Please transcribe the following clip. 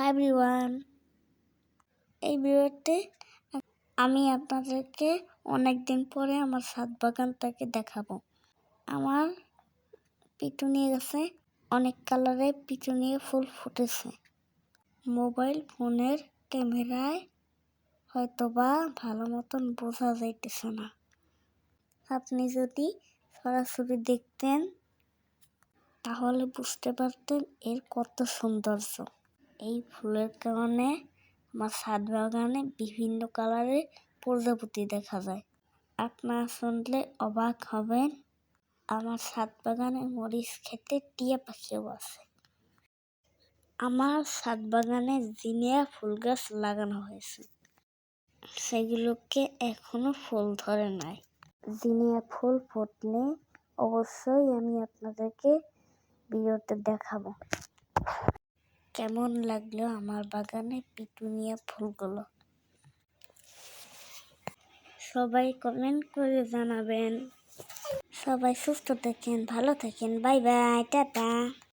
Hi everyone, এই ভিডিওতে আমি আপনাদেরকে অনেকদিন পরে আমার ছাদ বাগানটাকে দেখাবো। আমার পিটুনিয়া গাছে অনেক কালারের পিটুনিয়া ফুল ফুটেছে। মোবাইল ফোনের ক্যামেরায় হয়তোবা ভালো মতন বোঝা যাইতেছে না। আপনি যদি সরাসরি দেখতেন তাহলে বুঝতে পারতেন এর কত সৌন্দর্য। এই ফুলের কারণে আমার ছাদ বাগানে বিভিন্ন কালারের প্রজাপতি দেখা যায়। আপনারা শুনলে অবাক হবেন, আমার ছাদ বাগানে মরিচ খেতে টিয়া পাখিও আছে। আমার ছাদ বাগানে জিনিয়া ফুল গাছ লাগানো হয়েছে, সেগুলোকে এখনো ফুল ধরে নাই। জিনিয়া ফুল ফুটলে অবশ্যই আমি আপনাদেরকে ভিডিওতে দেখাবো কেমন লাগলো আমার বাগানে পিটুনিয়া ফুলগুলো। সবাই কমেন্ট করে জানাবেন। সবাই সুস্থ থাকেন, ভালো থাকেন। Bye bye, tata.